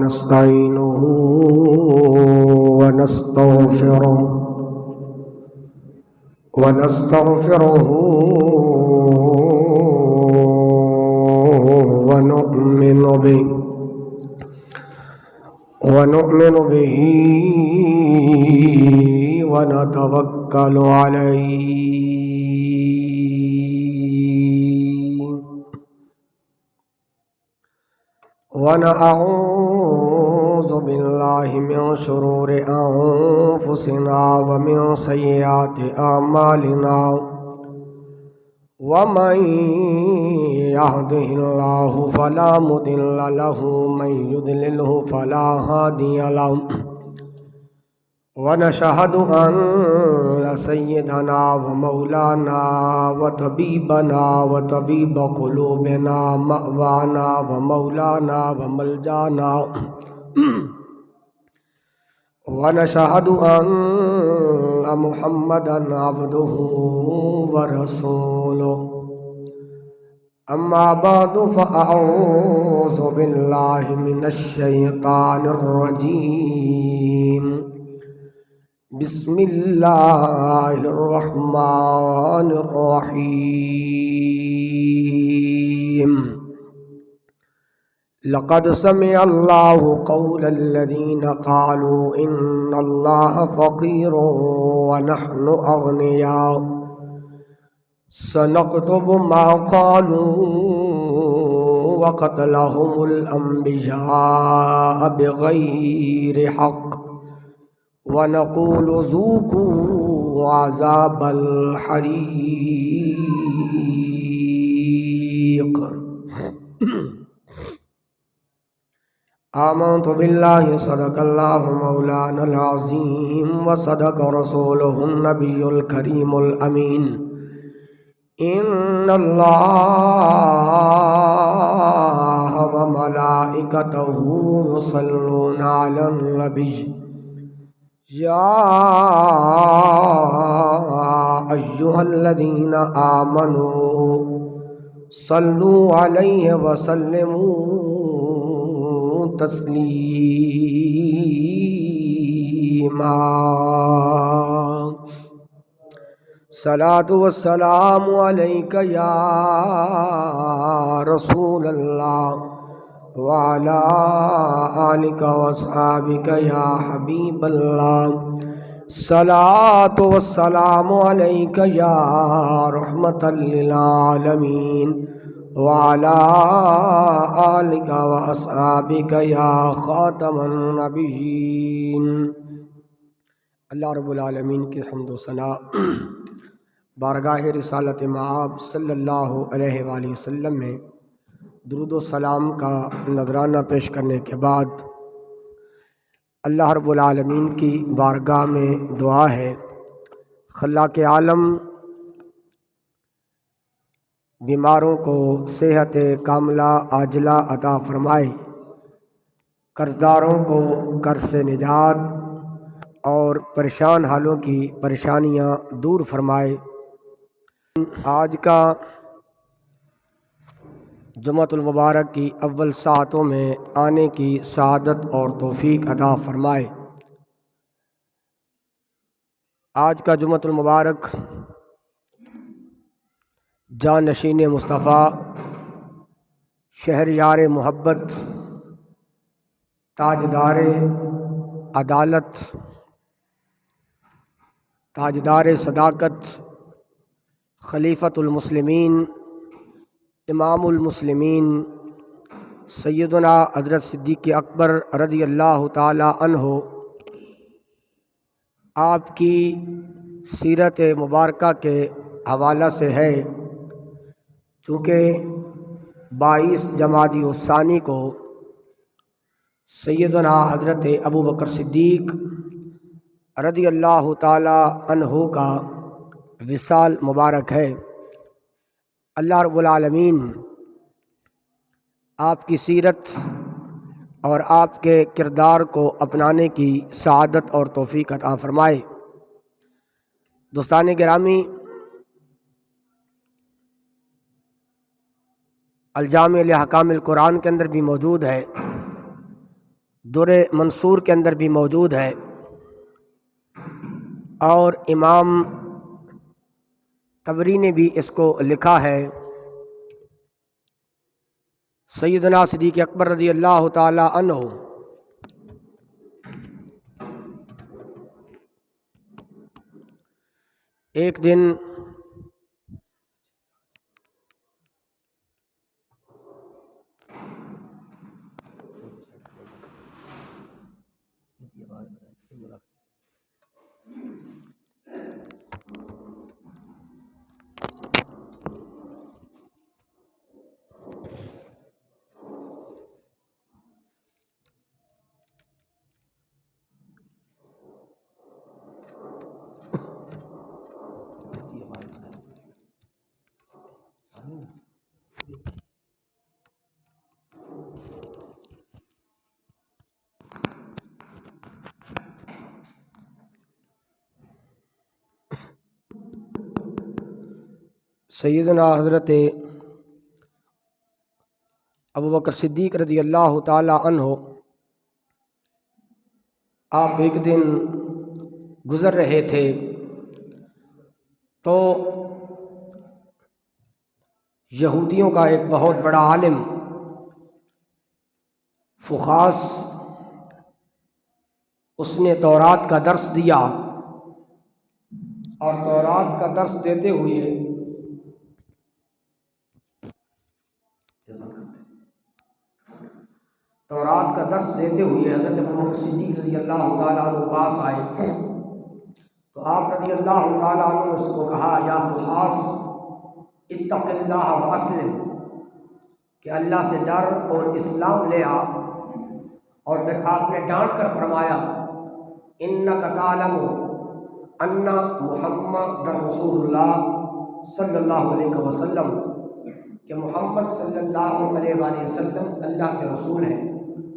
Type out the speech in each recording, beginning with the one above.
ونستعينه ونستغفره ونؤمن به ونتوكل عليه ونعوذ بالله من شرور أنفسنا ومن سيئات أعمالنا ومن يهده الله فلا مضل له ومن يضلله فلا هادي له ونشهد أن سيدنا ومولانا وطبيبنا وطبيب قلوبنا مأوانا ومولانا وملجانا ونشهد أن محمدا عبده ورسوله أما بعد فأعوذ بالله من الشيطان الرجيم بسم الله الرحمن الرحيم لقد سمع الله قول الذين قالوا إن الله فقير ونحن أغنياء سنكتب ما قالوا وقتلهم الأنبياء بغير حق ونقول ذوقوا عذاب الحريق آمنت بالله صدق الله مولانا العظيم وصدق رسوله النبي الكريم الأمين إن الله وملائكته يصلون على النبي يا أيها الذين آمنوا صلوا عليه وسلموا تسليما صلاة والسلام عليك يا رسول الله وعلى آلك وأصحابك يا حبيب الله صلاة والسلام عليك يا رحمة للعالمين وعلى آلك وأصحابك يا خاتم النبيين اللہ رب العالمین کی حمد و ثنا بارگاہ رسالت مآب صلی اللہ علیہ وآلہ وسلم میں درود و سلام کا نذرانہ پیش کرنے کے بعد اللہ رب العالمین کی بارگاہ میں دعا ہے خلاق عالم بیماروں کو صحت کاملہ عاجلہ عطا فرمائے، قرضداروں کو قرض سے نجات اور پریشان حالوں کی پریشانیاں دور فرمائے۔ آج کا جمعۃ المبارک کی اول ساعتوں میں آنے کی سعادت اور توفیق عطا فرمائے۔ آج کا جمعۃ المبارک جانشین مصطفیٰ، شہریار محبت، تاجدار عدالت، تاجدار صداقت، خلیفۃ المسلمین، امام المسلمین سیدنا حضرت صدیق اکبر رضی اللہ تعالی عنہ آپ کی سیرت مبارکہ کے حوالہ سے ہے، چونکہ 22 جمادی الثانی کو سیدنا حضرت ابو بکر صدیق رضی اللہ تعالی عنہ کا وصال مبارک ہے۔ اللہ رب العالمین آپ کی سیرت اور آپ کے کردار کو اپنانے کی سعادت اور توفیق عطا فرمائے۔ دوستان گرامی، الجامع لحکام القرآن کے اندر بھی موجود ہے در منصور کے اندر بھی موجود ہے، اور امام طبری نے بھی اس کو لکھا ہے۔ سیدنا صدیق اکبر رضی اللہ تعالی عنہ ایک دن سیدنا حضرت ابوبکر صدیق رضی اللہ تعالی عنہ آپ ایک دن گزر رہے تھے تو یہودیوں کا ایک بہت بڑا عالم فخاص اس نے تورات کا درس دیا، اور تورات کا درس دیتے ہوئے حضرت ابوبکر صدیق رضی اللہ تعالیٰ عنہ پاس آئے تو آپ رضی اللہ تعالیٰ عنہ نے اس کو کہا، یا فخاص اتق اللہ واسلم، کہ اللہ سے ڈر اور اسلام لے آ۔ اور پھر آپ نے ڈانٹ کر فرمایا، انک تعلم ان محمد رسول اللہ صلی اللہ علیہ وسلم، کہ محمد صلی اللہ علیہ وآلہ وسلم اللہ کے رسول ہیں،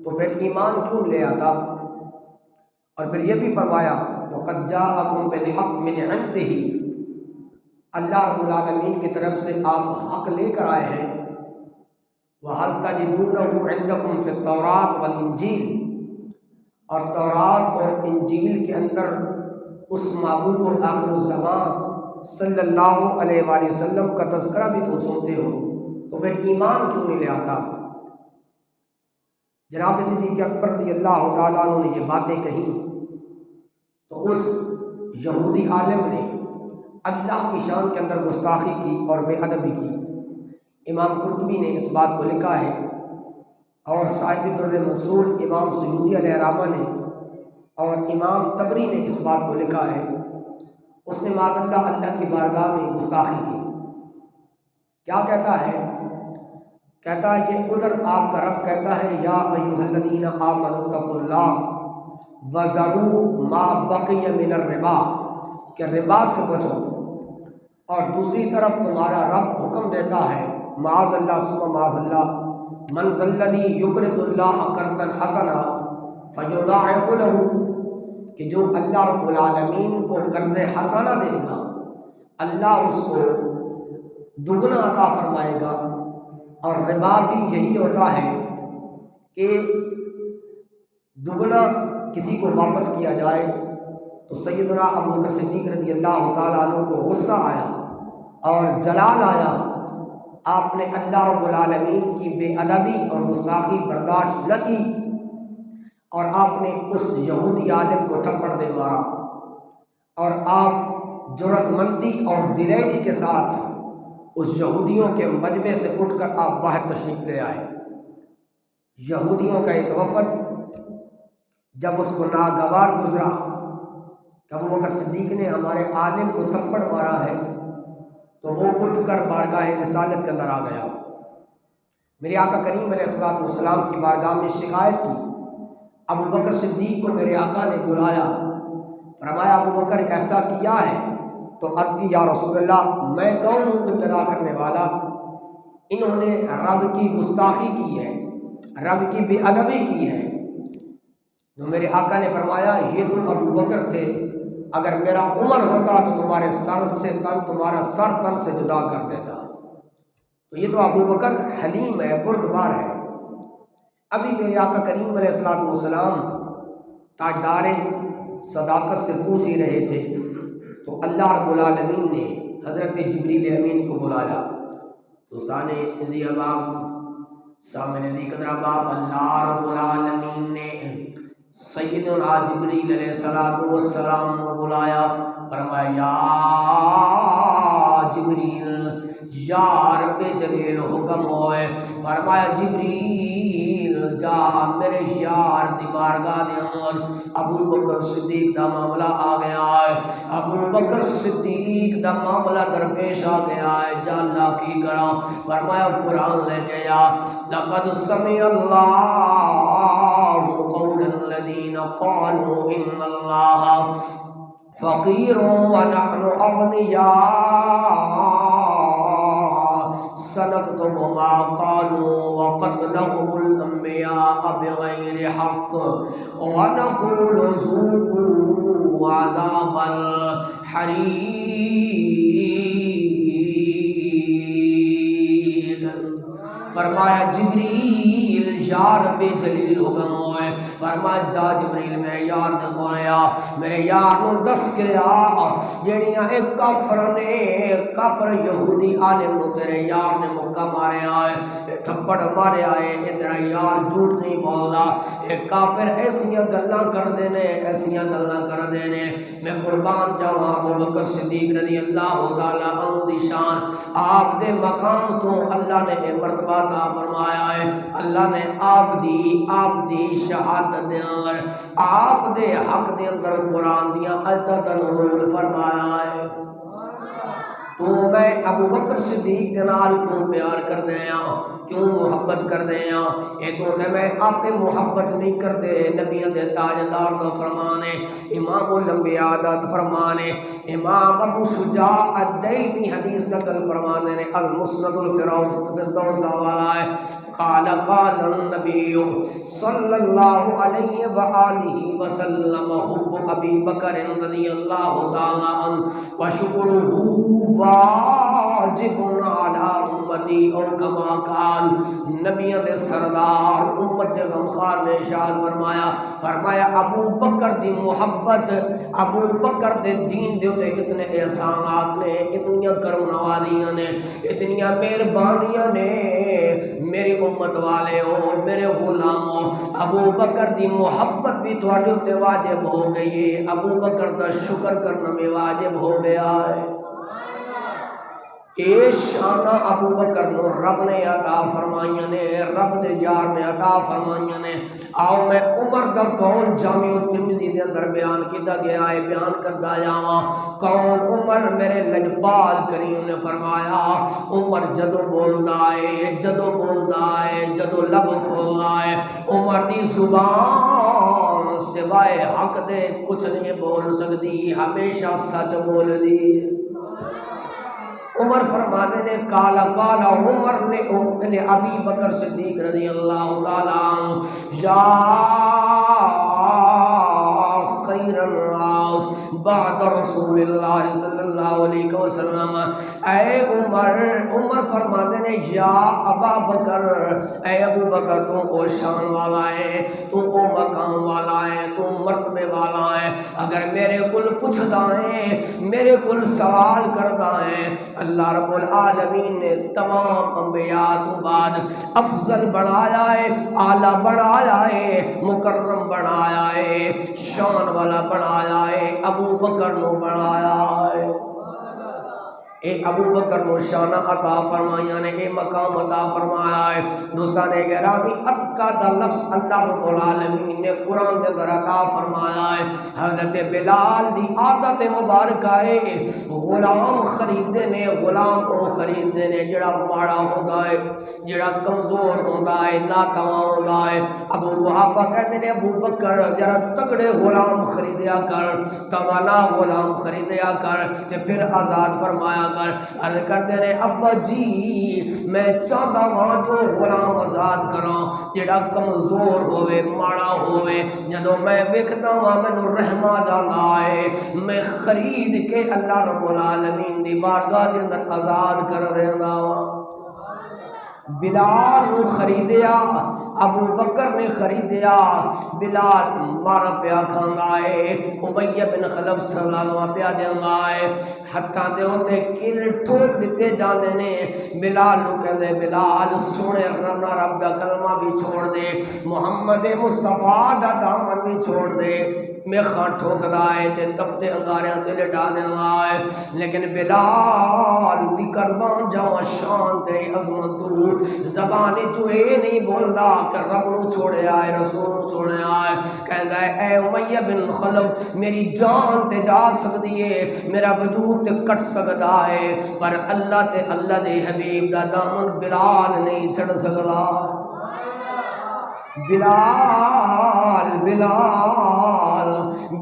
تو پھر ایمان کیوں لے آتا؟ اور پھر یہ بھی فرمایا، وَقَدْ جَاءَكُمْ بِالْحَقِّ مِنْ عِنْدِهِ، اللہ رب العالمین کی طرف سے آپ حق لے کر آئے ہیں۔ وَهَلْ تَجِدُونَهُ عِنْدَكُمْ فِي التَّوْرَاةِ وَالْإِنْجِيلِ، اور تورات اور انجیل کے اندر اس معبود آخر الزمان صلی اللہ علیہ وآلہ وسلم کا تذکرہ بھی تم سنتے ہو، تو پھر ایمان کیوں نہیں لے آتا؟ جناب صدیق اکبر رضی اللہ تعالیٰ عنہ نے یہ باتیں کہیں تو اس یہودی عالم نے اللہ کی شان کے اندر گستاخی کی اور بے ادبی کی۔ امام قرطبی نے اس بات کو لکھا ہے، اور صاحب در منصور امام سیوطی علیہ رحمہ نے اور امام طبری نے اس بات کو لکھا ہے۔ اس نے معاذ اللہ کی بارگاہ میں گستاخی کی۔ کیا کہتا ہے؟ کہتا ہے کہ ادھر آپ کا رب کہتا ہے، یا ایھا الذین آمنوا اتقوا اللہ وذروا ما بقی من الربا، کہ ربا سے بچو، اور دوسری طرف تمہارا رب حکم دیتا ہے، معاذ اللہ ثم معاذ اللہ، من ذا الذی یقرض اللہ قرضا حسنا فیضاعف لہ، کہ جو اللہ رب العالمین کو قرض حسنہ دے گا اللہ اس کو دگنا عطا فرمائے گا۔ اور ربا بھی یہی ہوتا ہے کہ دگنا کسی کو واپس کیا جائے۔ تو سیدنا ابوبکر صدیق رضی اللہ تعالیٰ عنہ کو غصہ آیا اور جلال آیا، آپ نے اللہ رب العالمین کی بے ادبی اور گستاخی برداشت نہ کی، اور آپ نے اس یہودی عالم کو تھپڑ دے مارا، اور آپ جرأت مندی اور دلیری کے ساتھ اس یہودیوں کے مجمع سے اٹھ کر آپ باہر تشریف لے آئے۔ یہودیوں کا ایک وفد جب اس کو ناگوار گزرا کہ ابوبکر صدیق نے ہمارے عالم کو تھپڑ مارا ہے، تو وہ اٹھ کر بارگاہ رسالت کے اندر آ گیا۔ میرے آقا کریم علیہ الصلوۃ والسلام کی بارگاہ میں شکایت کی۔ ابوبکر صدیق کو میرے آقا نے بلایا، فرمایا ابوبکر ایسا کیا ہے؟ تو عرض کی، یا رسول اللہ میں کون ہوں ابتلا کرنے والا؟ انہوں نے رب کی گستاخی کی ہے، رب کی بے ادبی کی ہے۔ تو میرے آقا نے فرمایا، یہ تم ابوبکر تھے، اگر میرا عمر ہوتا تو تمہارے سر سے تن، تمہارا سر تن سے جدا کر دیتا۔ تو یہ تو ابوبکر حلیم ہے، بردبار ہے۔ ابھی میرے آقا کریم علیہ الصلوۃ والسلام تاجدار صداقت سے پوچھ ہی رہے تھے تو اللہ رب العالمین نے حضرت جبریل امین کو بلایا۔ دوستان عزیز احباب، سامنے دی قدر احباب، اللہ رب العالمین نے سیدنا جبریل علیہ السلام کو بلایا، فرمایا یا جبریل، یا رب جلیل حکم ہوئے، فرمایا جبریل جا میرے یار دی بارگاہ دے اندر ابو بکر صدیق دا معاملہ آ گیا ہے، ابو بکر صدیق دا معاملہ درپیش آ گیا ہے، جا اللہ کی کرا، فرمایا قرآن لے کے جا، لقد سمع اللہ قول الذین قالوا ان اللہ فقیر ونحن اغنیاء سنكتب ما قالوا وقتلهم الانبیاء بغیر حق ونقول ذوقوا عذاب الحریق۔ فرمایا جبریل یا رب جلیل حکم ہوئے، فرمایا جا جبریل میرے یار دے کولے آ، میرے یار نو دس کے آ جڑیاں ایک کافر یہودی عالم نو تیرے یار نے مکہ مارے آئے، تھپڑ مارے آئے، یہ تیرا یار جھوٹ نہیں بولدا، ایک کافر ایسیاں گلاں کر دینے، ایسیاں گلاں کر دینے، میں قربان جاواں ابو بکر صدیق رضی اللہ تعالی عنہ دی شان، آپ دے مقام تو اللہ نے مرتبہ عطا فرمایا ہے، اللہ نے آپ دی شہادت دے اندر، آپ دے حق دے اندر قرآن دیاں آیتاں دا نزول فرمایا ہے۔ تو میں ابو بکر صدیق کے نال کیوں پیار کر دے ہاں، کیوں محبت کر دے ہاں، یہ تو میں آپ پہ محبت نہیں کر دے، نبیوں دے تاجدار دا فرمانے، امام الانبیاء دا فرمانے، امام ابو شجاع الدیلمی حدیث نقل فرمانے نے، المسند الفردوس دا والا ہے، قال النبی صلی اللہ علیہ وآلہ وسلم حب ابی بکر رضی اللہ تعالی عنہ وشکرہ واجب علی امتی، اور کما قال نبیوں دے سردار امت دے غمخوار نے ارشاد فرمایا ابو بکر دی محبت، ابو بکر دے دین دے تے اتنے احسانات نے، اتنیاں کرم نوازیاں نے، اتنیاں مہربانیاں نے، میری امت والے ہو، میرے غلاموں، ابو بکر دی محبت بھی تھوڑے تے واجب ہو گئی ہے، ابو بکر دا شکر کرنا میں واجب ہو گیا ہے۔ اے شانہ ابو بکر نو رب نے عطا فرمائیاں نے، رب دے یار نے عطا فرمائیاں نے۔ آؤ میں عمر دا کون جامع ترمذی دے اندر بیان کیتا گیا ہے، بیان کردا جاواں، کون عمر میرے لجپال کریم نے فرمایا، عمر جدو بولدا ہے، جدو لب کھولدا ہے، عمر دی زبان سوائے حق دے کچھ نہیں بول سکتی، ہمیشہ سچ بول دی۔ عمر فرماتے نے کالا عمر نے ابی بکر صدیق رضی اللہ تعالیٰ عنہ، یا خیر الناس بعد رسول اللہ صلی اللہ علیہ وسلم، اے عمر فرماتے نے یا ابا بکر، اے ابو بکر تو او شان والا ہے، تو او مقام والا ہے، تو مرتبے والا ہے، اگر میرے کل پوچھدا ہے، میرے کل سوال کردا ہے، اللہ رب العالمین نے تمام انبیاء تو بعد افضل بنایا ہے، اعلیٰ بنایا ہے، مکرم بنایا ہے، شان والا بنایا ہے، ابو بکر نو بنایا ہے۔ اے ابو بکر نو شانہ عطا فرمایا نے، اے مقام عطا فرمایا ہے۔ دوستان گرامی، اتقا دا لفظ اللہ رب العالمین نے قرآن دے اندر عطا فرمایا ہے۔ حضرت بلال دی عادت مبارکہ ہے، غلام خریدے نے، غلام کو خریدے نے جڑا ماڑا ہوندا ہے، جڑا کمزور ہوندا ہے، ناتواں ہوندا ہے۔ ابو قحافہ کہتے نے ابو بکر ذرا تگڑے غلام خریدیا کر، توانا غلام خریدیا کر، تے پھر آزاد فرمایا کر۔ عرض کرتے نے ابا جی میں چاہتا ہاں جو غلام آزاد کراں جڑا کمزور ہوئے، ماڑا ہوئے، جدو میں ویکھدا ہاں مینوں رحم آ جاندا ہے، میں خرید کے اللہ رب العالمین دی بارگاہ دے اندر آزاد کر دیندا ہاں۔ بلال نو خریدیا، ابو بکر نے خریدیا، بلال مارا پیا کھانگائے، امیہ بن خلف سلامہ پیا دنگائے، حتیٰ دے ہوتے کل ٹھوک دیتے جانے نے۔ بلال نو کہنے بلال سونے رب دا کلمہ بھی چھوڑ دے، محمد مصطفیٰ دا دامن بھی چھوڑ دے، میں خان ٹھوک دائے تے تب تے انگاریاں تے لٹا دینا ہے، لیکن بلال دی قربان جاؤں شان تیری عظمت تو زبانی تو اے نہیں بولدا کہ رب نو چھوڑے آئے، رسول نو چھوڑے آئے، کہندا ہے اے امیہ بن خلف میری جان تے جا سکتی ہے، میرا وجود تے کٹ سکتا ہے، پر اللہ تے اللہ دے حبیب دا دامن بلال نہیں چھڑ سکتا۔ بلال بلال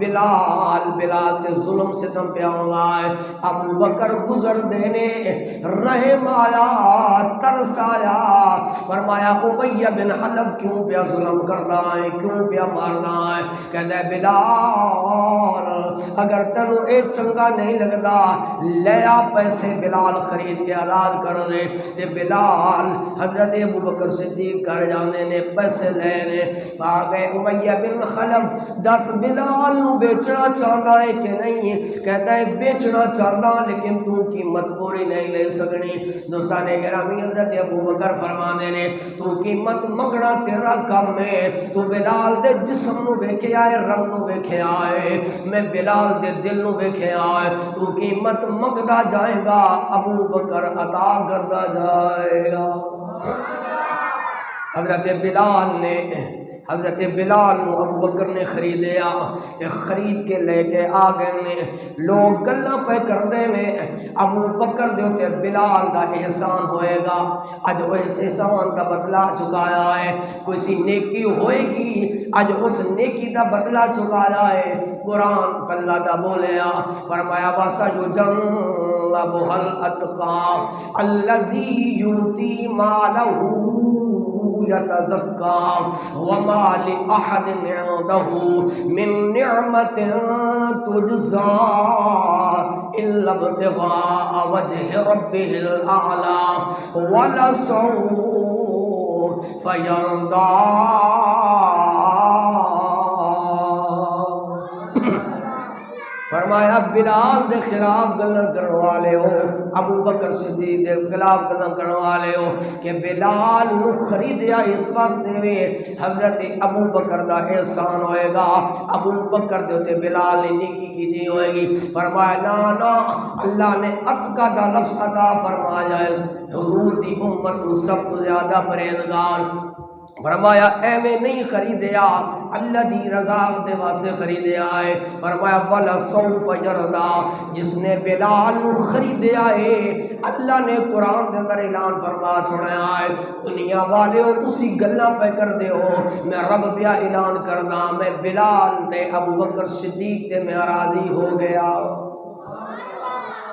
بلال بلال تے ظلم ستم پہ آئے، ابو بکر گزر دینے رحم آیا، ترس آیا، فرمایا امیہ بن حلب کیوں پہ ظلم کرنا ہے، کیوں پہ مارنا ہے؟ کہتا ہے بلال اگر تنو ایک چنگا نہیں لگتا لے آ پیسے، بلال خرید کے علاج کر دے، تے بلال حضرت ابو بکر صدیق کر جانے نے پیسے لے نے آگئے۔ امیہ بن خلف دس بلال نو بیچنا چاہتا ہے کہ نہیں؟ کہتا ہے بیچنا چاہتا لیکن تو قیمت پوری نہیں لے سکنی۔ دوستان گرامی حضرت ابو بکر فرمانے نے تو قیمت مگنا تیرا کم ہے، تو بلال دے جسم نو ویکھے آئے، رنگ نو ویکھے آئے، میں بلال دے دل نو ویکھے آئے، تو قیمت مگدا جائے گا، ابو بکر عطا کردا جائے گا۔ حضرت بلال نو ابو بکر نے خریدیا، خرید کے لے کے آ گئے نے، لوگ گلاں پہ کر دے نے ابو بکر دے تے بلال دا احسان ہوئے گا، اج اس احسان دا بدلہ چکایا ہے، کوئی سی نیکی ہوئے گی اج اس نیکی دا بدلہ چکایا ہے۔ قرآن اللہ دا بولیا، فرمایا وَسَيُجَنَّبُهَا الْأَتْقَى الَّذِي يُؤْتِي مَالَهُ يتزکا وما لأحد عنده من نعمة تجزا إلا ابتغاء وجه ربه الأعلى ولسوف يرضى۔ فرمایا بلال دے خلاف گلاں کرنے والے ہو، ابو بکر صدیق دے خلاف گلاں کرنے والے ہو کہ بلال نو خریدیا اس واسطے وے حضرت ابو بکر دا احسان ہوئے گا، ابو بکر دے تے بلال نے نیکی کی دی ہوئے گی۔ فرمایا نا نا، اللہ نے اتقا دا لفظ عطا فرمایا ہے، حضور دی امت کو سب تو زیادہ پرہیزگار، فرمایا اے میں نہیں خریدیا، اللہ دی رضا دے واسطے خریدیا ہے۔ فرمایا والا سوف یرضا، جس نے بلال نو خریدیا ہے اللہ نے قرآن دے اندر اعلان فرما چھوڑیا ہے، دنیا والے ہو تسی گلاں پہ کر دے ہو، میں رب پہ اعلان کرنا میں بلال تے ابو بکر صدیق تے میں راضی ہو گیا۔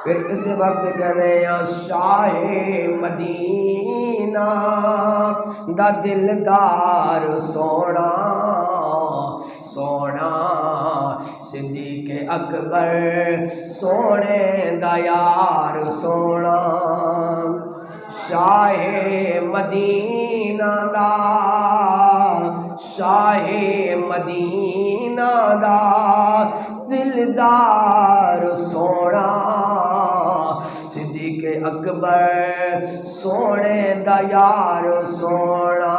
پھر اس واسطے کہنے یا شاہ مدینہ دا دلدار سونا سونا، صدیق اکبر سونے دا یار سونا، شاہ مدینہ دا شاہ مدینہ دا دلدار سونا، صدیق اکبر سونے دا یار سونا،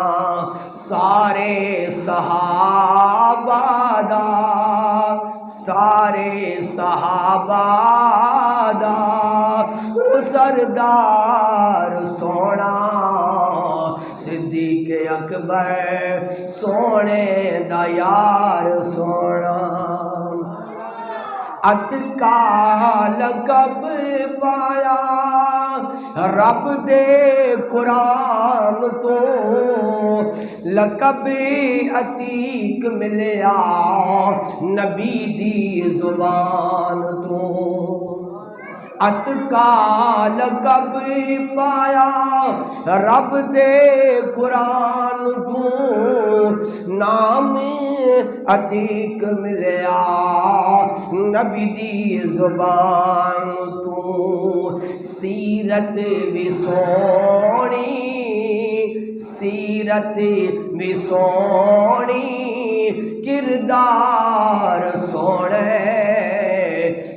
سارے صحابہ دا سارے صحابہ دا سردار سونا، صدیق اکبر سونے دا یار سونا، اتقا لقب پایا رب دے قرآن تو، لقب عتیق ملیا نبی دی زبان تو، اتکا لقب پایا رب دے قرآن تو نام عتیق ملیا نبی دی زبان تو سیرت بھی سونی سیرت بھی سونی کردار سونے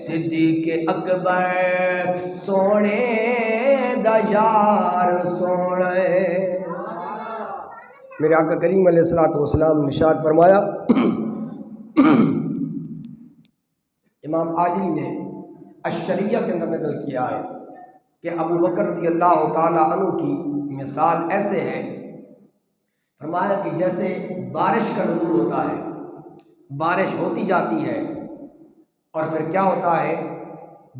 صدیق اکبر سونے دا یار سونے۔ میرے آقا کریم علیہ الصلوۃ والسلام نے ارشاد فرمایا، امام آجری نے الشریعہ کے اندر نقل کیا ہے کہ ابو بکر رضی اللہ تعالیٰ عنہ کی مثال ایسے ہے، فرمایا کہ جیسے بارش کا نزول ہوتا ہے، بارش ہوتی جاتی ہے اور پھر کیا ہوتا ہے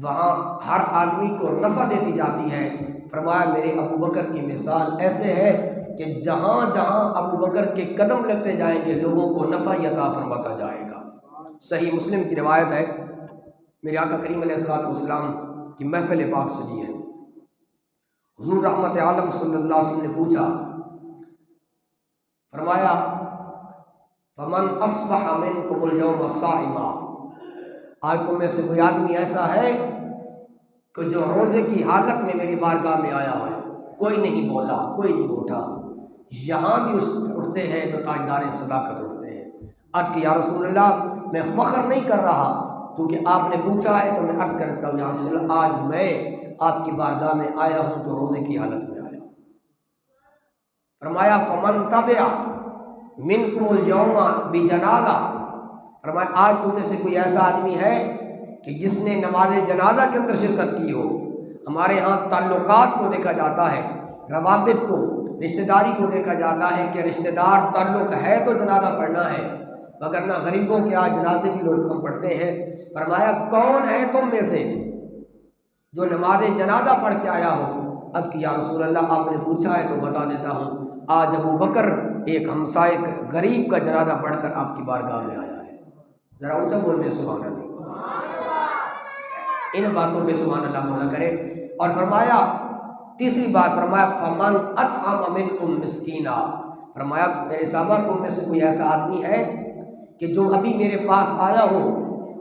وہاں ہر آدمی کو نفع دیتی جاتی ہے، فرمایا میرے ابو بکر کی مثال ایسے ہے کہ جہاں جہاں ابو بکر کے قدم لگتے جائیں گے لوگوں کو نفع عطا فرماتا جائے گا۔ صحیح مسلم کی روایت ہے، میرے آقا کریم علیہ الصلوۃ والسلام کی محفل پاک سجی ہے، حضور رحمت عالم صلی اللہ علیہ وسلم نے پوچھا، فرمایا فمن اصبح منکم اليوم صائما، آج تم میں سے کوئی آدمی ایسا ہے کہ جو روزے کی حالت میں میری بارگاہ میں آیا ہے، کوئی نہیں بولا، کوئی نہیں اٹھا، یہاں بھی اٹھتے ہیں تو تاجدار صداقت اٹھتے ہیں۔ عرض کہ یا رسول اللہ میں فخر نہیں کر رہا کیونکہ آپ نے پوچھا ہے تو میں عرض کرتا ہوں یا رسول اللہ آج میں آپ کی بارگاہ میں آیا ہوں تو روزے کی حالت میں آیا۔ فرمایا فمن تبع منکم اليوم بجنازہ، فرمایا آج تم میں سے کوئی ایسا آدمی ہے کہ جس نے نماز جنازہ کے اندر شرکت کی ہو۔ ہمارے ہاں تعلقات کو دیکھا جاتا ہے، روابط کو، رشتہ داری کو دیکھا جاتا ہے کہ رشتہ دار تعلق ہے تو جنازہ پڑھنا ہے، وگرنہ غریبوں کے آج جنازے بھی لوگ کم پڑھتے ہیں۔ فرمایا کون ہے تم میں سے جو نماز جنازہ پڑھ کے آیا ہو؟ اب کہ یا رسول اللہ آپ نے پوچھا ہے تو بتا دیتا ہوں، آج ابو بکر ایک ہمسائے غریب کا جنازہ پڑھ کر آپ کی بارگاہ میں آیا ہے۔ ذرا اونچا بولتے سبحان اللہ، ان باتوں پہ سبحان اللہ مولا کرے۔ اور فرمایا تیسری بات، فرمایا فمن اطعم منکم مسکینا، فرمایا میرے صحابہ تم میں سے کوئی ایسا آدمی ہے کہ جو ابھی میرے پاس آیا ہو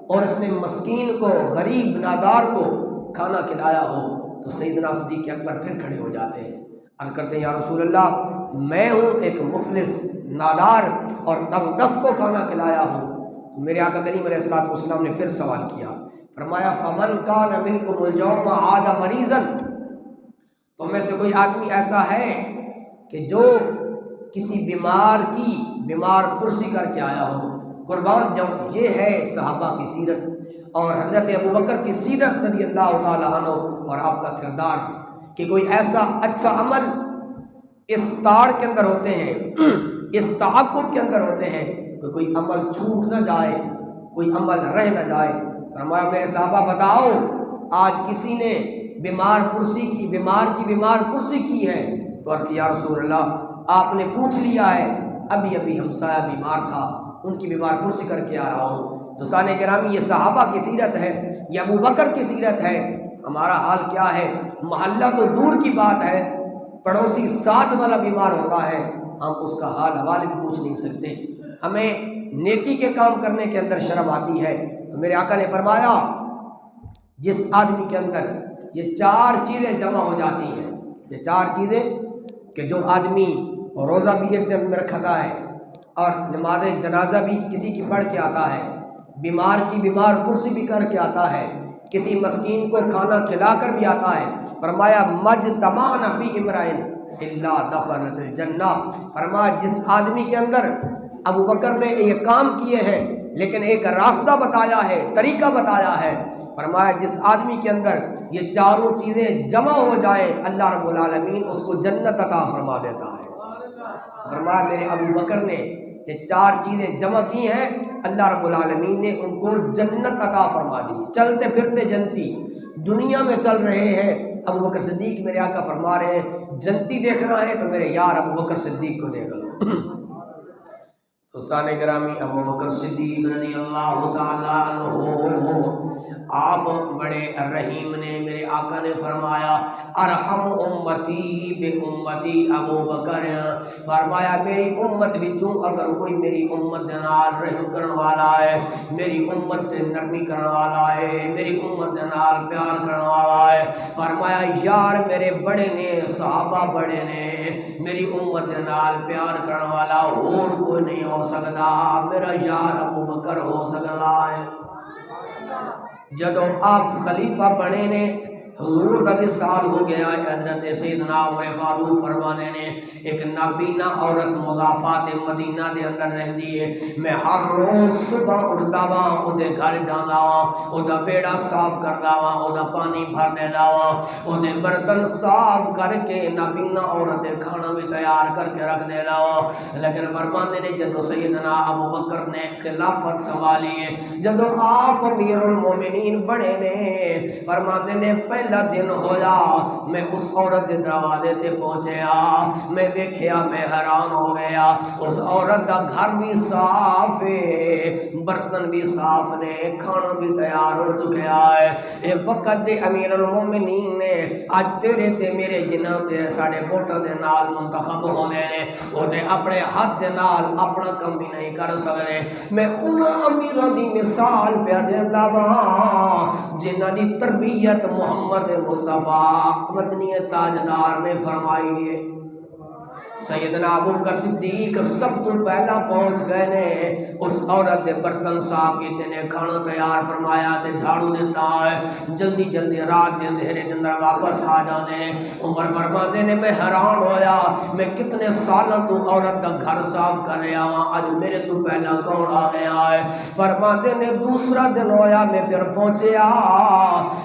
اور اس نے مسکین کو، غریب نادار کو کھانا کھلایا ہو، تو سیدنا صدیق اکبر پھر کھڑے ہو جاتے ہیں، عرض کرتے ہیں یا رسول اللہ میں ہوں ایک مفلس نادار اور تنگ دست کو کھانا کھلایا ہوں۔ میرے آقا کریم علیہ الصلوۃ والسلام نے پھر سوال کیا، فرمایا فمن کان منکم اليوم عاد مریضا، تم میں سے کوئی آدمی ایسا ہے کہ جو کسی بیمار کی بیمار پرسی کر کے آیا ہو۔ قربان جاؤں یہ ہے صحابہ کی سیرت اور حضرت ابوبکر کی سیرت رضی اللہ تعالیٰ عنہ اور آپ کا کردار کہ کوئی ایسا اچھا عمل اس تاڑ کے اندر ہوتے ہیں، اس تعاقب کے اندر ہوتے ہیں کہ کوئی عمل چھوٹ نہ جائے، کوئی عمل رہ نہ جائے۔ فرمایا میرے صحابہ بتاؤ آج کسی نے بیمار پرسی کی ہے؟ تو عرض کہ یا رسول اللہ آپ نے پوچھ لیا ہے، ابھی ہمسایہ بیمار تھا ان کی بیمار پرسی کر کے آ رہا ہوں۔ دوستان گرامی یہ صحابہ کی سیرت ہے، یہ ابو بکر کی سیرت ہے۔ ہمارا حال کیا ہے؟ محلہ تو دور کی بات ہے، پڑوسی ساتھ والا بیمار ہوتا ہے ہم اس کا حال حوالے بھی پوچھ نہیں سکتے، ہمیں نیکی کے کام کرنے کے اندر شرم آتی ہے۔ تو میرے آقا نے فرمایا جس آدمی کے اندر یہ چار چیزیں جمع ہو جاتی ہیں، یہ چار چیزیں کہ جو آدمی روزہ بھی ایک دن میں رکھتا ہے اور نماز جنازہ بھی کسی کی پڑھ کے آتا ہے، بیمار کی بیمار پرسی بھی کر کے آتا ہے، کسی مسکین کو کھانا کھلا کر بھی آتا ہے، فرمایا مجتمعنا فی امرئن الا دخلت الجنہ، فرمایا جس آدمی کے اندر ابو بکر نے یہ کام کیے ہیں لیکن ایک راستہ بتایا ہے، طریقہ بتایا ہے، فرمایا جس آدمی کے اندر یہ چاروں چیزیں جمع ہو جائیں اللہ رب العالمین اس کو جنت عطا فرما دیتا ہے۔ فرمایا میرے ابو بکر نے یہ چار چیزیں جمع کی ہیں، اللہ رب العالمین نے ان کو جنت عطا فرما دی، چلتے پھرتے جنتی، دنیا میں چل رہے ہیں۔ ابو بکر صدیق میرے آقا فرما رہے ہیں جنتی دیکھنا ہے تو میرے یار ابو بکر صدیق کو دیکھ لو۔ دوستان گرامی، ابو بکر صدیق رضی اللہ تعالیٰ عنہ آپ بڑے رحیم نے، میرے آقا نے فرمایا ارحم امتی بے امتی ابو بکر، فرمایا میری امت بچوں اگر کوئی میری امت دے نال رحم کرن والا ہے، میری امت تے نرمی کرن والا ہے، میری امت دے نال پیار کرن والا ہے، فرمایا یار میرے بڑے نے، صحابہ بڑے نے، میری امت دے نال پیار کرن والا اور کوئی نہیں ہو سکتا، میرا یار ابو بکر ہو سکتا ہے۔ جدو آپ خلیفہ بنے نے، حضور کا وصال ہو گیا ہے، حضرت سیدنا عمر فاروق فرمانے نے ایک نابینا عورت مضافات مدینہ دے اندر رہ دیئے، میں ہر روز صبح اٹھتا وا اودے گھر جانا وا، اودا بیڑا صاف کردا وا، اودا پانی بھر دینا وا، اودے برتن صاف کر کے نابینا عورت کھانا بھی تیار کر کے رکھ دینا وا۔ لیکن فرمانے نے جدو سیدنا ابو بکر نے خلافت سنبھالی ہے، جدو آپ امیر المومنین بڑے نے، فرماتے نے پہلا دن ہویا میں اس عورت کے دروازے تے پہنچیا، میں دیکھیا میں حیران ہو گیا، اس عورت کا گھر بھی صاف ہے، برتن بھی صاف نے، کھانا بھی تیار ہو چکیا ہے۔ اے وقت دے امیر المومنین نے آج تیرے تے میرے جنہاں تے ساڑے کوٹا دے نال منتخب ہونے نے، وہ تے اپنے ہاتھ دے نال اپنا کم بھی نہیں کر سکتے، میں انہاں امیران دی مثال پہ دیندہ وہاں جنہاں دی تربیت محمد مصطفیٰ مدنی تاجدار نے فرمائی ہے۔ سیدنا ابو بکر صدیق سب تو پہلا پہنچ گئے نے، اس عورت دے برتن صاف کیتے نے، کھانا تیار فرمایا تے جھاڑو دیتا ہے، جلدی جلدی رات دے اندھیرے دے اندر واپس آ جانے نے۔ عمر فرماتے نے میں حیران ہویا، میں کتنے سالوں تو عورت کا گھر صاف کر رہا ہوں، آج میرے تو پہلا کون آ گیا ہے؟ فرماتے نے دوسرا دن ہویا میں پھر پہنچیا،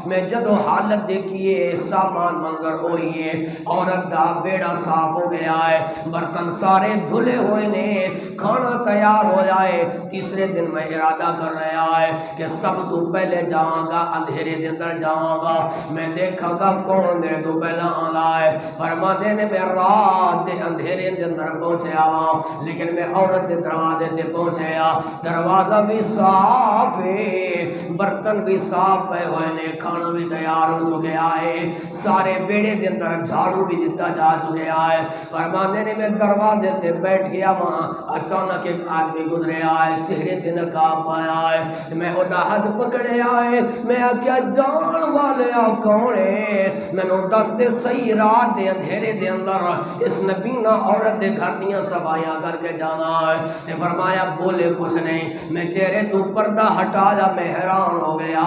میں جدو حالت دیکھیے سامان منظر ہوئی ہے، عورت دا بیڑا صاف ہو گیا ہے، برتن سارے دھلے ہوئے نے، کھانا تیار ہو جائے۔ تیسرے دن میں ارادہ کر رہا ہے کہ سب تو پہلے جاؤں گا، اندھیرے دے اندر جاؤں گا، میں دیکھا گا کون میرے تو پہلا آنا ہے۔ فرماتے نے میں رات دے اندھیرے دے اندر پہنچیا ہوں، لیکن میں عورت دے دروازے تے پہنچیا، دروازہ بھی صاف ہے، برتن بھی صاف پہ ہوئے نے، کھانا بھی تیار ہو چکیا ہے، سارے بیڑے دے اندر جھاڑو بھی دیتا جا چکیا ہے۔ فرماتے نے میں دروازے تے بیٹھ گیا وہاں، اچانک ایک آدمی گزرے آئے، چہرے تے نقاب پایا ہے، میں ادا ہاتھ پکڑے آئے، میں کیا جان والے کون ہے؟ میں نو دستے صحیح رات دے اندھیرے دے اندر اس نبینا عورت دے گھر دیاں صفائیاں کر کے جانا ہے۔ تے فرمایا بولے کچھ نہیں، میں چہرے تو پردہ ہٹا جا، میں حیران ہو گیا،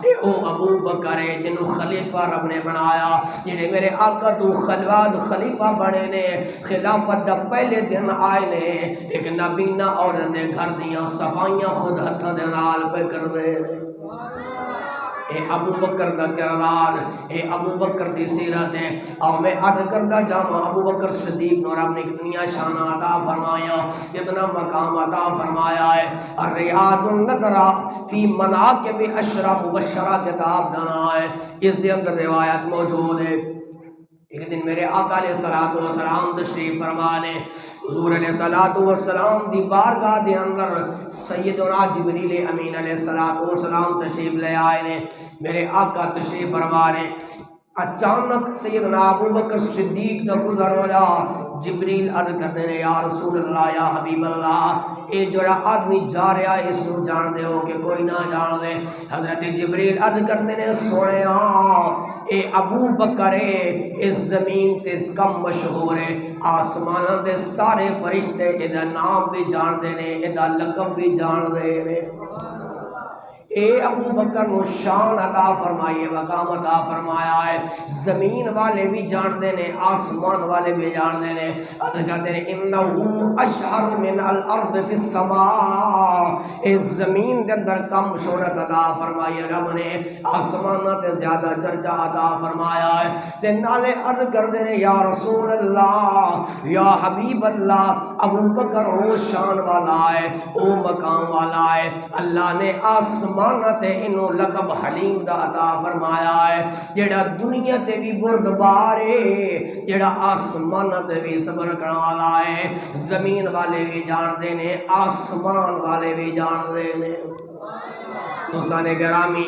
اے او ابو بکر ہے جنہوں خلیفہ رب نے بنایا، جنہیں میرے آقا تو خلیفہ بنے نے، خلافت دا پہلے دن آئے نے، ایک نبینا عورت دے گھر دیاں صفائیاں خود ہتھاں دے نال پہ کر دے نے۔ اے ابو بکر دا کردار، اے ابو بکر دی سیرت ہے، اور میں عرض کردہ جاما ابو بکر صدیق نور رب نے کتنی شان عطا فرمایا، کتنا مقام عطا فرمایا ہے۔ الریاض النظرہ فی مناقب اشرف مبشرہ کتاب دانا ہے، اس دے اندر روایت موجود ہے۔ ایک دن میرے آقا علیہ السلام تشریف فرمانے، حضور علیہ السلام دی بارگاہ دے اندر سیدنا جبریل امین علیہ السلام تشریف لے آئے نے، میرے آقا تشریف فرمانے، اچانک سیدنا ابو بکر صدیق دا گزر ہویا، جبریل عرض کرتے ہیں یا رسول اللہ یا حبیب اللہ، اے جوڑا آدمی جا رہا ہے اس نو جان دے ہو کہ کوئی نہ جان دے؟ حضرت جبریل عرض کرتے ہیں سونے اے ابو بکر ہے، اس زمین تے اس کم مشہور ہے، آسمانہ دے سارے فرشتے ادھا نام بھی جان دے نے، ادھا لقب بھی جان دے نے۔ اے ابو بکر نو شان عطا فرمائیے، مقام عطا فرمایا ہے، زمین والے بھی جانتے نے، آسمان والے بھی جانتے نے، کہتے ہیں انہو اشہر من الارض فی السماء، اس زمین دے اندر کم شہرت عطا فرمائی ہے، رب نے آسمانہ تے زیادہ درجہ عطا فرمایا ہے، تے نالے عرض کر دے یا رسول اللہ یا حبیب اللہ ابو بکر او شان والا ہے، او مقام والا ہے، اللہ نے آسمانہ تے انہوں لقب حلیم دا عطا فرمایا ہے، جیڑا دنیا تے بھی بردبار ہے، جیڑا آسمانہ تے بھی صبر کرنے والا ہے، زمین والے بھی جان دینے، آسمان والے بھی جان دینے۔ دوستان گرامی،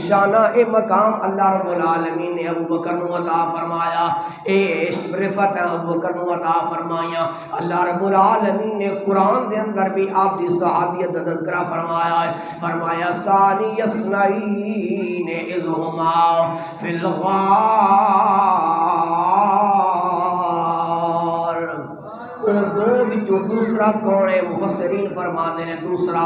شانہ اے مقام اللہ رب العالمین نے ابو بکر نو عطا فرمایا، اے رفت ابو بکر نو عطا فرمایا۔ اللہ رب العالمین نے قرآن دے اندر بھی آپ دی صحابیت کا تذکرہ فرمایا ہے، فرمایا ثانی اثنین اذ ہما فی الغار، دو دوسرا کون ہے؟ مفسرین فرماتے ہیں دوسرا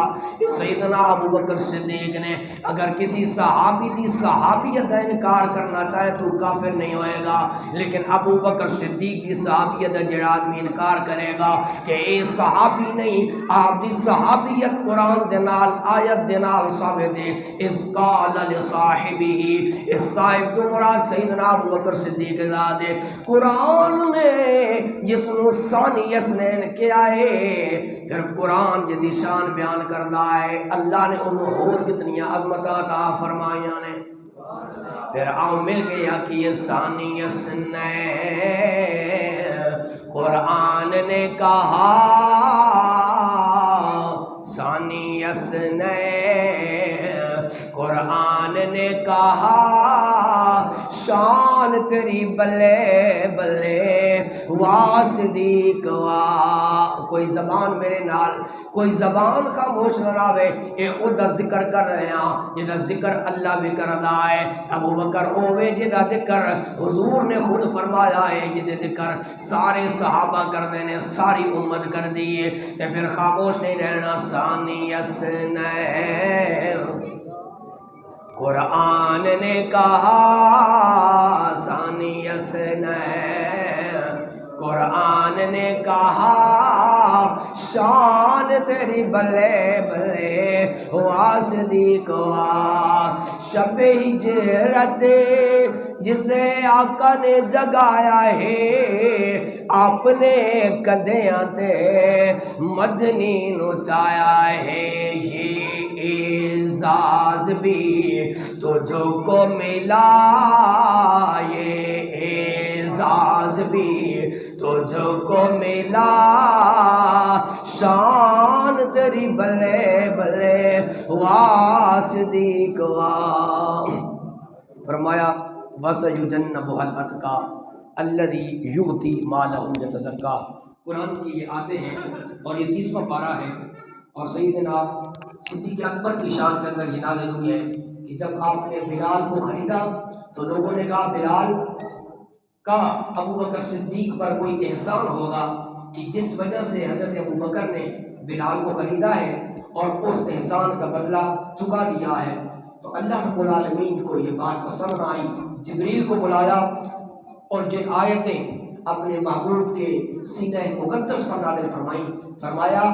سیدنا ابو بکر صدیق نے۔ اگر کسی صحابی دی صحابیت کا انکار کرنا چاہے تو کافر نہیں ہوئے گا، لیکن ابو بکر صدیق دی صحابیت جڑا آدمی انکار کرے گا کہ اے صحابی نہیں، آپ دی صحابیت قرآن دے نال آیت دے نال ثابت ہے۔ اس قال لصاحبہ، اس صاحب تو مراد سیدنا ابو بکر صدیق ذات ہے۔ قرآن نے جس نو ثانی اثنین کیا ہے، پھر قرآن جدی شان بیان کرنا ہے، اللہ نے انہوں اور کتنی عظمت عطا فرمائیاں نے۔ پھر آؤ مل کے آکھیے ثانی اثنین، قرآن نے کہا ثانی اثنین، قرآن نے کہا شان تیری بلے بلے وا صدیق وا۔ کوئی زبان میرے نال، کوئی زبان خاموش نہ رہے، اے او دا ذکر کر رہے ہیں جدا ذکر اللہ بھی کرنا ہے۔ ابو بکر اوے جدا ذکر حضور نے خود فرمایا ہے، جدا ذکر سارے صحابہ کر دینے، ساری امت کر دیئے، تے پھر خاموش نہیں رہنا۔ ثانی اثنین، قرآن نے کہا ثانی اثنین، قرآن نے کہا شان تیری بلے بلے ہوا صدیق ہوا۔ شب ہجرت جسے آقا نے جگایا ہے، آپ نے کدیاں تے مدنی نو چایا ہے، یہ اعزاز بھی تجھ کو ملا، یہ اعزاز بھی تجھ کو ملا، شان تیری بلے بلے وا صدیق وا۔ فرمایا وَسَيُجَنَّبُهَا الْأَتْقَى الَّذِي يُؤْتِي مَالَهُ يَتَزَكَّىٰ۔ قرآن کی یہ آتے ہیں اور یہ 30واں پارہ ہے، اور سیدنا صدیق اکبر کی شان کے اندر یہ نازل ہوئی ہے کہ جب آپ نے بلال کو خریدا تو لوگوں نے کہا بلال کا ابو بکر صدیق پر کوئی احسان ہوگا کہ جس وجہ سے حضرت ابو بکر نے بلال کو خریدا ہے اور اس احسان کا بدلہ چکا دیا ہے۔ تو اللہ رب العالمین کو یہ بات پسند آئی، جبریل کو بلایا اور یہ آیتیں اپنے محبوب کے سینہ مقدس پر نازل فرمائیں۔ فرمایا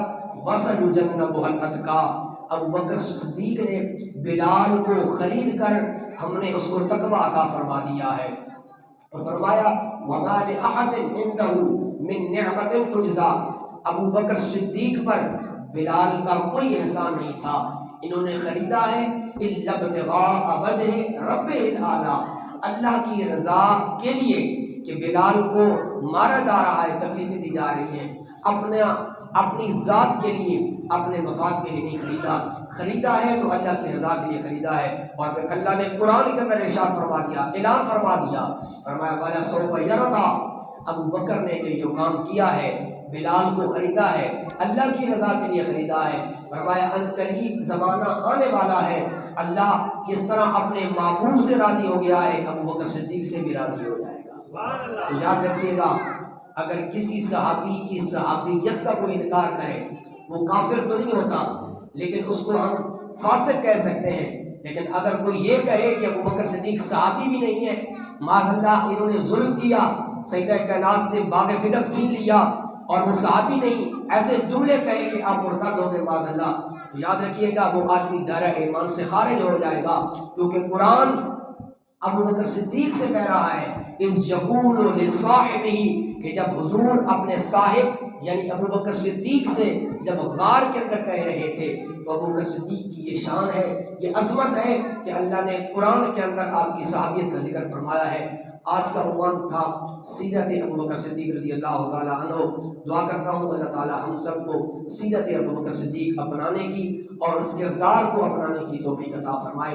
وَسَيُجَنَّبُهَا الْأَتْقَىٰ، ابو بکر صدیق نے بلال کو خرید کر ہم نے اس کو تقویٰ عطا فرما دیا ہے۔ اور فرمایا وَمَا لِأَحَدٍ عِندَهُ مِن نِعْمَةٍ تُجْزَىٰ، ابو بکر صدیق پر بلال کا کوئی احسان نہیں تھا، انہوں نے خریدا ہے إِلَّا ابْتِغَاءَ وَجْهِ رَبِّهِ الْأَعْلَىٰ، اللہ کی رضا کے لیے کہ بلال کو مارا جا رہا ہے، تکلیفیں دی جا رہی ہیں، اپنی ذات کے لیے، اپنے مفاد کے لیے نہیں خریدا، خریدا ہے تو اللہ کی رضا کے لیے خریدا ہے۔ اور پھر اللہ نے قرآن کے اندر ارشاد فرما دیا، اعلان فرما دیا، فرمایا وَلَا سَوْفَ يَرْضَىٰ، ابو بکر نے جو کام کیا ہے، بلال کو خریدا ہے، اللہ کی رضا کے لیے خریدا ہے۔ فرمایا ان قریب زمانہ آنے والا ہے، اللہ کس طرح اپنے محبوب سے راضی ہو گیا ہے، ابو بکر صدیق سے بھی راضی ہو جائے گا۔ تو یاد رکھیے گا، اگر کسی صحابی کی صحابیت کا کوئی انکار کرے وہ کافر تو نہیں ہوتا، لیکن اس کو ہم فاسق کہہ سکتے ہیں۔ لیکن اگر کوئی یہ کہے کہ ابو بکر صدیق صحابی بھی نہیں ہے، معاذ اللہ انہوں نے ظلم کیا، سیدہ کائنات سے باغ فدق چھین لیا اور وہ صحابی نہیں، ایسے جملے کہے کہ آپ مرتد ہو گئے، معاذ اللہ، تو یاد رکھیے گا وہ آدمی دائرہ ایمان سے خارج ہو جائے گا، کیونکہ قرآن ابو بکر صدیق سے کہہ رہا ہے اذ یقول لصاحبہ، کہ جب حضور اپنے صاحب یعنی ابو بکر صدیق سے جب غار کے اندر کہہ رہے تھے، تو ابو بکر صدیق کی یہ شان ہے، یہ عظمت ہے کہ اللہ نے قرآن کے اندر آپ کی صحابیت کا ذکر فرمایا ہے۔ آج کا عنوان تھا سیرت ابو بکر صدیق رضی اللہ تعالیٰ عنہ۔ دعا کرتا ہوں اللہ تعالیٰ ہم سب کو سیرت ابو بکر صدیق اپنانے کی اور اس کردار کو اپنانے کی توفیق عطا فرمائے۔